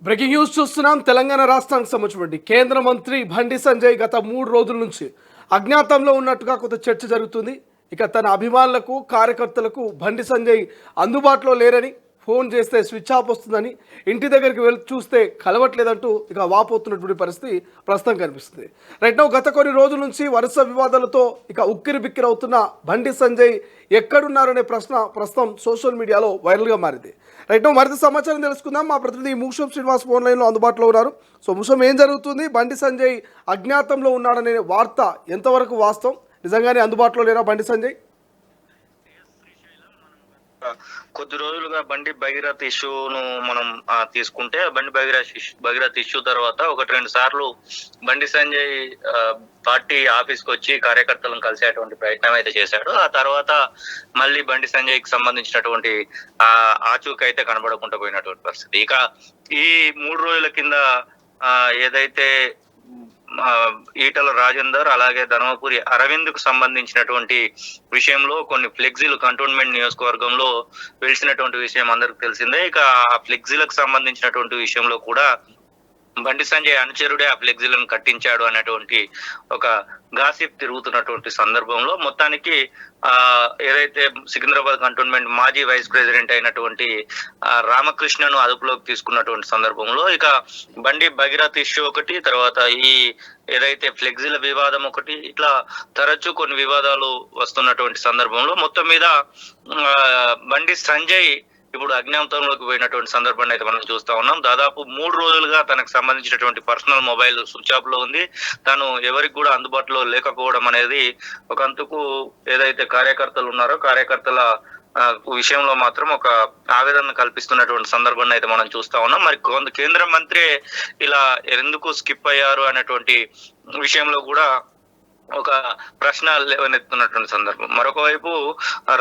Breaking news చూస్తున్నాం. తెలంగాణ రాష్ట్రానికి సంబంధించి కేంద్ర మంత్రి బండి సంజయ్ గత 3 రోజుల నుంచి అజ్ఞాతంలో ఉన్నట్టుగా కొంత చర్చ జరుగుతుంది. ఇక తన అభిమానులకు కార్యకర్తలకు బండి సంజయ్ అందుబాటులో లేరని, ఫోన్ చేస్తే స్విచ్ ఆఫ్ వస్తుందని, ఇంటి దగ్గరికి వెళ్ళి చూస్తే కలవట్లేదంటూ ఇక వాపోతున్నటువంటి పరిస్థితి ప్రస్తుతం కనిపిస్తుంది. రైట్ నౌ గత కొన్ని రోజుల నుంచి వరుస వివాదాలతో ఇక ఉక్కిరి బిక్కిరి అవుతున్న బండి సంజయ్ ఎక్కడున్నారనే ప్రశ్న ప్రస్తుతం సోషల్ మీడియాలో వైరల్గా మారింది. రైట్ నౌ మరింత సమాచారం తెలుసుకుందాం. మా ప్రతినిధి మూషం శ్రీనివాస్ ఫోన్ లైన్లో అందుబాటులో ఉన్నారు. సో మూషం, ఏం జరుగుతుంది? బండి సంజయ్ అజ్ఞాతంలో ఉన్నాడనే వార్త ఎంతవరకు వాస్తవం? నిజంగానే అందుబాటులో లేరా బండి సంజయ్? కొద్ది రోజులుగా బండి భగీరథ ఇష్యూను మనం తీసుకుంటే, బండి భగీరథ ఇష్యూ తర్వాత 1-2 సార్లు బండి సంజయ్ పార్టీ ఆఫీస్ కి వచ్చి కార్యకర్తలను కలిసేటువంటి ప్రయత్నం అయితే చేశాడు. ఆ తర్వాత మళ్ళీ బండి సంజయ్ కి సంబంధించినటువంటి ఆచూకీ అయితే కనబడకుండా పోయినటువంటి పరిస్థితి. ఇక ఈ 3 రోజుల కింద ఏదైతే ఈటల రాజేందర్ అలాగే ధర్మపురి అరవింద్ కు సంబంధించినటువంటి విషయంలో కొన్ని ఫ్లెక్సీలు కంటోన్మెంట్ నియోజకవర్గంలో వెలిసినటువంటి విషయం అందరికి తెలిసిందే. ఇక ఆ ఫ్లెక్సీలకు సంబంధించినటువంటి విషయంలో కూడా బండి సంజయ్ అనుచరుడే ఆ ఫ్లెక్సీలను కట్టించాడు అనేటువంటి ఒక గాసిప్ తిరుగుతున్నటువంటి సందర్భంలో మొత్తానికి ఏదైతే సికింద్రాబాద్ కంటోన్మెంట్ మాజీ వైస్ ప్రెసిడెంట్ అయినటువంటి రామకృష్ణను అదుపులోకి తీసుకున్నటువంటి సందర్భంలో ఇక బండి భగీరథ ఇష్యూ ఒకటి, తర్వాత ఈ ఏదైతే ఫ్లెక్సీల వివాదం ఒకటి, ఇట్లా తరచూ కొన్ని వివాదాలు వస్తున్నటువంటి సందర్భంలో మొత్తం మీద బండి సంజయ్ ఇప్పుడు అజ్ఞాతంలోకి పోయినటువంటి సందర్భాన్ని అయితే మనం చూస్తా ఉన్నాం. దాదాపు 3 రోజులుగా తనకు సంబంధించినటువంటి పర్సనల్ మొబైల్ స్విచ్ ఆఫ్ లో ఉంది. తను ఎవరికి కూడా అందుబాటులో లేకపోవడం అనేది ఒకందుకు ఏదైతే కార్యకర్తలు ఉన్నారో కార్యకర్తల విషయంలో మాత్రం ఒక ఆవేదన కల్పిస్తున్నటువంటి సందర్భాన్ని అయితే మనం చూస్తా ఉన్నాం. మరి కేంద్ర మంత్రి ఇలా ఎందుకు స్కిప్ అయ్యారు అనేటువంటి విషయంలో కూడా ఒక ప్రశ్న లేవనెత్తున్నటువంటి సందర్భం. మరొక వైపు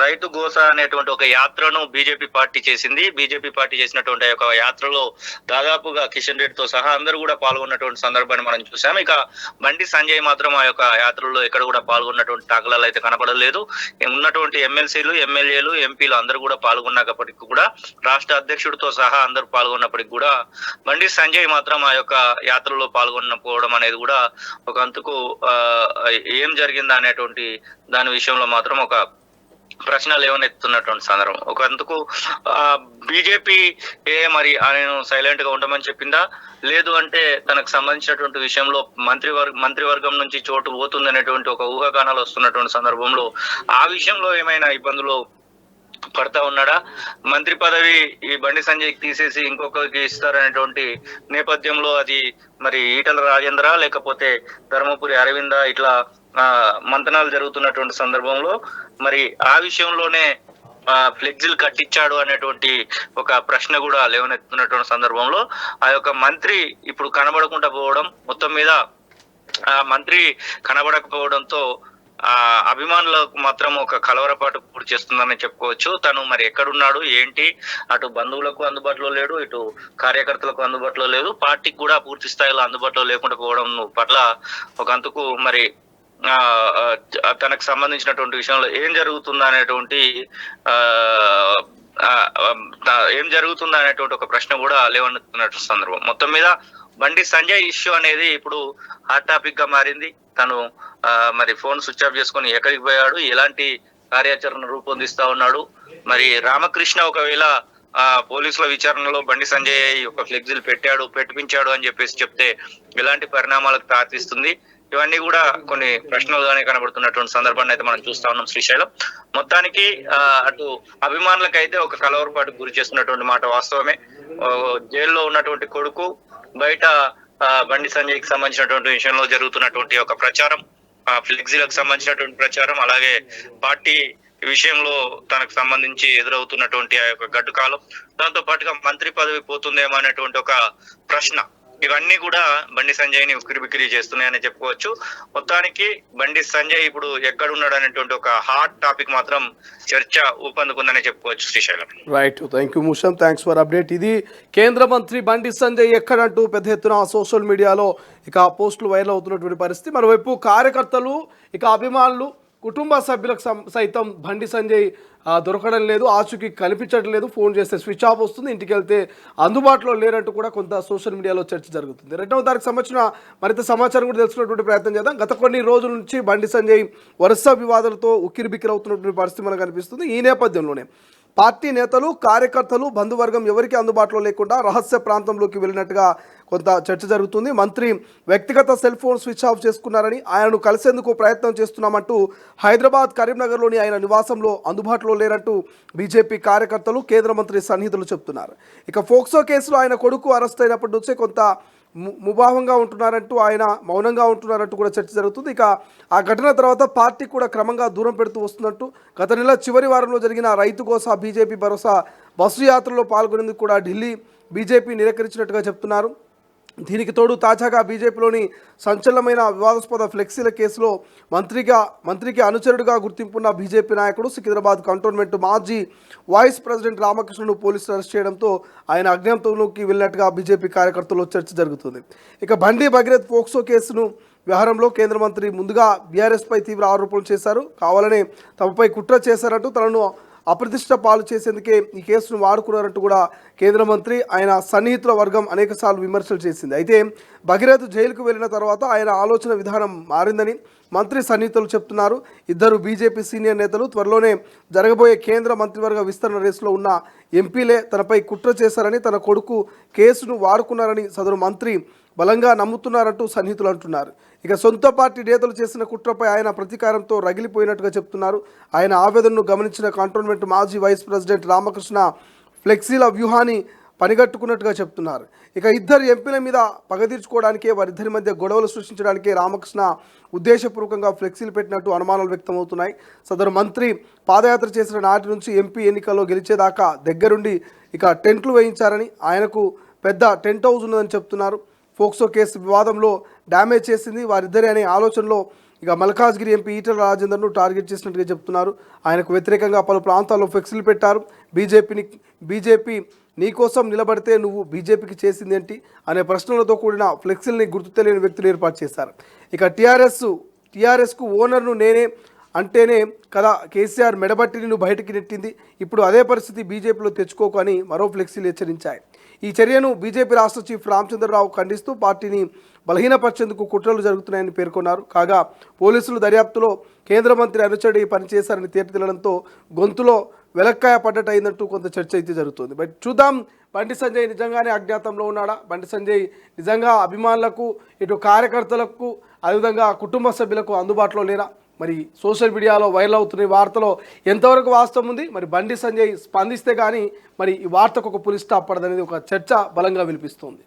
రైతు గోస అనేటువంటి ఒక యాత్రను బీజేపీ పార్టీ చేసింది. బీజేపీ పార్టీ చేసినటువంటి ఒక యాత్రలో దాదాపుగా కిషన్ రెడ్డితో సహా అందరూ కూడా పాల్గొన్నటువంటి సందర్భాన్ని మనం చూసాం. ఇక బండి సంజయ్ మాత్రం ఆ యొక్క యాత్రలో ఎక్కడ కూడా పాల్గొన్నటువంటి దాఖలాలు అయితే కనబడలేదు. ఉన్నటువంటి ఎమ్మెల్సీలు, ఎమ్మెల్యేలు, ఎంపీలు అందరూ కూడా పాల్గొన్నప్పటికీ కూడా, రాష్ట్ర అధ్యక్షుడితో సహా అందరూ పాల్గొన్నప్పటికీ కూడా బండి సంజయ్ మాత్రం ఆ యొక్క యాత్రలో పాల్గొనకపోవడం అనేది కూడా ఒక అంతకు ఏం జరిగిందా అనేటువంటి దాని విషయంలో మాత్రం ఒక ప్రశ్న లేవనెత్తున్నటువంటి సందర్భం. ఒకందుకు బీజేపీ మరి ఆయన సైలెంట్ గా ఉండమని చెప్పిందా, లేదు అంటే తనకు సంబంధించినటువంటి విషయంలో మంత్రివర్గం నుంచి చోటు పోతుంది అనేటువంటి ఒక ఊహాగానాలు వస్తున్నటువంటి సందర్భంలో ఆ విషయంలో ఏమైనా ఇబ్బందులు పడతా ఉన్నాడా? మంత్రి పదవి ఈ బండి సంజయ్కి తీసేసి ఇంకొకరికి ఇస్తారనేటువంటి నేపథ్యంలో అది మరి ఈటల రాజేంద్ర లేకపోతే ధర్మపురి అరవింద ఇట్లా మంతనాలు జరుగుతున్నటువంటి సందర్భంలో మరి ఆ విషయంలోనే ఫ్లెక్సీలు కట్టించాడు అనేటువంటి ఒక ప్రశ్న కూడా లేవనెత్తున్నటువంటి సందర్భంలో ఆ యొక్క మంత్రి ఇప్పుడు కనబడకుండా పోవడం, మొత్తం మీద ఆ మంత్రి కనబడకపోవడంతో ఆ అభిమానులకు మాత్రం ఒక కలవరపాటు పూర్తి చేస్తుందని చెప్పుకోవచ్చు. తను మరి ఎక్కడున్నాడు ఏంటి, అటు బంధువులకు అందుబాటులో లేడు, ఇటు కార్యకర్తలకు అందుబాటులో లేదు, పార్టీకి కూడా పూర్తి స్థాయిలో అందుబాటులో లేకుండా పోవడం పట్ల ఒక అంతకు మరి తనకు సంబంధించినటువంటి విషయంలో ఏం జరుగుతుందా అనేటువంటి ఒక ప్రశ్న కూడా లేవనెత్తున్నట్టు సందర్భం. మొత్తం మీద బండి సంజయ్ ఇష్యూ అనేది ఇప్పుడు హాట్ టాపిక్ గా మారింది. తను మరి ఫోన్ స్విచ్ ఆఫ్ చేసుకుని ఎక్కడికి పోయాడు, ఎలాంటి కార్యాచరణ రూపొందిస్తా ఉన్నాడు, మరి రామకృష్ణ ఒకవేళ పోలీసుల విచారణలో బండి సంజయ్ ఒక ఫ్లెక్సీలు పెట్టించాడు అని చెప్తే ఎలాంటి పరిణామాలకు తార్తిస్తుంది, ఇవన్నీ కూడా కొన్ని ప్రశ్నలుగానే కనబడుతున్నటువంటి సందర్భాన్ని అయితే మనం చూస్తా ఉన్నాం. శ్రీశైలం మొత్తానికి అటు అభిమానులకైతే ఒక కలవరపాటు గురి చేస్తున్నటువంటి మాట వాస్తవమే. జైల్లో ఉన్నటువంటి కొడుకు బయట బండి సంజయ్ కి సంబంధించినటువంటి విషయంలో జరుగుతున్నటువంటి ఒక ప్రచారం, ఫ్లెక్సీలకు సంబంధించినటువంటి ప్రచారం, అలాగే పార్టీ విషయంలో తనకు సంబంధించి ఎదురవుతున్నటువంటి ఆ యొక్క గడ్డు కాలం, దాంతో పాటుగా మంత్రి పదవి పోతుందేమో అనేటువంటి ఒక ప్రశ్న, ఇవన్నీ కూడా బండి సంజయ్ ని ఉక్కిరిబిక్కిరి చేస్తున్నాయని చెప్పుకోవచ్చు. మొత్తానికి బండి సంజయ్ ఇప్పుడు ఎక్కడున్నాడు అనేటువంటి ఒక హాట్ టాపిక్ మాత్రం చర్చ ఊపందుకుందని చెప్పుకోవచ్చు. Srisailam. Right, thank you Musham, thanks for update. ఇది కేంద్ర మంత్రి బండి సంజయ్ ఎక్కడంటూ పెద్ద ఎత్తున సోషల్ మీడియాలో ఇక పోస్టులు వైరల్ అవుతున్నటువంటి పరిస్థితి. మరోవైపు కార్యకర్తలు ఇక అభిమానులు కుటుంబ సభ్యులకు సైతం బండి సంజయ్ దొరకడం లేదు, ఆచూకీ కనిపించడం లేదు, ఫోన్ చేస్తే స్విచ్ ఆఫ్ వస్తుంది, ఇంటికి వెళ్తే అందుబాటులో లేరంటూ కూడా కొంత సోషల్ మీడియాలో చర్చ జరుగుతుంది. 2వ తారీఖు సంబంధించిన మరింత సమాచారం కూడా తెలుసుకునేటువంటి ప్రయత్నం చేద్దాం. గత కొన్ని రోజుల నుంచి బండి సంజయ్ వరుస వివాదాలతో ఉక్కిరిబిక్కిరవుతున్నటువంటి పరిస్థితి మనకు కనిపిస్తుంది. ఈ నేపథ్యంలోనే పార్టీ నేతలు, కార్యకర్తలు, బంధువర్గం ఎవరికి అందుబాటులో లేకుండా రహస్య ప్రాంతంలోకి వెళ్ళినట్టుగా కొంత చర్చ జరుగుతుంది. మంత్రి వ్యక్తిగత సెల్ ఫోన్ స్విచ్ ఆఫ్ చేసుకున్నారని, ఆయనను కలిసేందుకు ప్రయత్నం చేస్తున్నామంటూ హైదరాబాద్, కరీంనగర్లోని ఆయన నివాసంలో అందుబాటులో లేరంటూ బీజేపీ కార్యకర్తలు, కేంద్ర మంత్రి సన్నిహితులు చెబుతున్నారు. ఇక ఫోక్సో కేసులో ఆయన కొడుకు అరెస్ట్ అయినప్పటి నుంచే కొంత ముభావంగా ఉంటున్నారంటూ, ఆయన మౌనంగా ఉంటున్నారంటూ కూడా చర్చ జరుగుతుంది. ఇక ఆ ఘటన తర్వాత పార్టీ కూడా క్రమంగా దూరం పెడుతూ వస్తున్నట్టు, గత నెల చివరి వారంలో జరిగిన రైతు కోసా బీజేపీ భరోసా బస్సు యాత్రలో పాల్గొనేందుకు కూడా ఢిల్లీ బీజేపీ నిరాకరించినట్టుగా చెప్తున్నారు. దీనికి తోడు తాజాగా బీజేపీలోని సంచలనమైన వివాదాస్పద ఫ్లెక్సీల కేసులో మంత్రికి అనుచరుడిగా గుర్తింపున్న బీజేపీ నాయకుడు, సికింద్రాబాద్ కంటోన్మెంట్ మాజీ వైస్ ప్రెసిడెంట్ రామకృష్ణను పోలీసులు అరెస్ట్ చేయడంతో ఆయన అజ్ఞాతంలోకి వెళ్ళినట్టుగా బీజేపీ కార్యకర్తల్లో చర్చ జరుగుతుంది. ఇక బండి భగీరథ్ పోక్సో కేసును వ్యవహారంలో కేంద్ర మంత్రి ముందుగా బీఆర్ఎస్పై తీవ్ర ఆరోపణలు చేశారు. కావాలనే తమపై కుట్ర చేశారంటూ తనను అప్రతిష్ట పాలు చేసేందుకే ఈ కేసును వాడుకున్నారంటూ కూడా కేంద్ర మంత్రి, ఆయన సన్నిహితుల వర్గం అనేకసార్లు విమర్శలు చేసింది. అయితే భగీరథ్ జైలుకు వెళ్ళిన తర్వాత ఆయన ఆలోచన విధానం మారిందని మంత్రి సన్నిహితులు చెప్తున్నారు. ఇద్దరు బీజేపీ సీనియర్ నేతలు త్వరలోనే జరగబోయే కేంద్ర మంత్రివర్గ విస్తరణ రేసులో ఉన్న ఎంపీలే తనపై కుట్ర చేశారని, తన కొడుకు కేసును వాడుకున్నారని సదరు మంత్రి బలంగా నమ్ముతున్నారంటూ సన్నిహితులు అంటున్నారు. ఇక సొంత పార్టీ నేతలు చేసిన కుట్రపై ఆయన ప్రతీకారంతో రగిలిపోయినట్టుగా చెప్తున్నారు. ఆయన ఆవేదనను గమనించిన కంటోన్మెంట్ మాజీ వైస్ ప్రెసిడెంట్ రామకృష్ణ ఫ్లెక్సీల వ్యూహాన్ని పనిగట్టుకున్నట్టుగా చెప్తున్నారు. ఇక ఇద్దరు ఎంపీల మీద పగ తీర్చుకోవడానికే, వారిద్దరి మధ్య గొడవలు సృష్టించడానికే రామకృష్ణ ఉద్దేశపూర్వకంగా ఫ్లెక్సీలు పెట్టినట్టు అనుమానాలు వ్యక్తమవుతున్నాయి. సదరు మంత్రి పాదయాత్ర చేసిన నాటి నుంచి ఎంపీ ఎన్నికల్లో గెలిచేదాకా దగ్గరుండి ఇక టెంట్లు వేయించారని, ఆయనకు పెద్ద టెంట్ హౌస్ ఉన్నదని చెప్తున్నారు. ఫోక్సో కేసు వివాదంలో డ్యామేజ్ చేసింది వారిద్దరే అనే ఆలోచనలో ఇక మల్కాజ్గిరి ఎంపీ ఈటల రాజేందర్ను టార్గెట్ చేసినట్టుగా చెప్తున్నారు. ఆయనకు వ్యతిరేకంగా పలు ప్రాంతాల్లో ఫ్లెక్సీలు పెట్టారు. బీజేపీ నీకోసం నిలబడితే నువ్వు బీజేపీకి చేసింది ఏంటి అనే ప్రశ్నలతో కూడిన ఫ్లెక్సీలని గుర్తు తెలియని వ్యక్తులు ఏర్పాటు చేశారు. ఇక టీఆర్ఎస్కు ఓనర్ను నేనే అంటేనే కదా కేసీఆర్ మెడబట్టి నిన్ను బయటికి నెట్టింది, ఇప్పుడు అదే పరిస్థితి బీజేపీలో తెచ్చుకోకు అని మరో ఫ్లెక్సీలు హెచ్చరించాయి. ఈ చర్యను బీజేపీ రాష్ట్ర చీఫ్ రామచంద్రరావు ఖండిస్తూ పార్టీని బలహీనపరిచేందుకు కుట్రలు జరుగుతున్నాయని పేర్కొన్నారు. కాగా పోలీసులు దర్యాప్తులో కేంద్ర మంత్రి అనుచరుడు పనిచేశారని తేటతెల్లడంతో గొంతులో వెలక్కాయ పడ్డట్టు అయిందంటూ కొంత చర్చ అయితే జరుగుతుంది. బట్ చూద్దాం, బండి సంజయ్ నిజంగానే అజ్ఞాతంలో ఉన్నాడా, బండి సంజయ్ నిజంగా అభిమానులకు, ఇటు కార్యకర్తలకు, అదేవిధంగా కుటుంబ సభ్యులకు అందుబాటులో లేరా? మరి సోషల్ మీడియాలో వైరల్ అవుతున్న వార్తలో ఎంతవరకు వాస్తవం ఉంది? మరి బండి సంజయ్ స్పందిస్తే కానీ మరి ఈ వార్తకు ఒక పులి స్టాప్ పడదనేది ఒక చర్చ బలంగా వినిపిస్తుంది.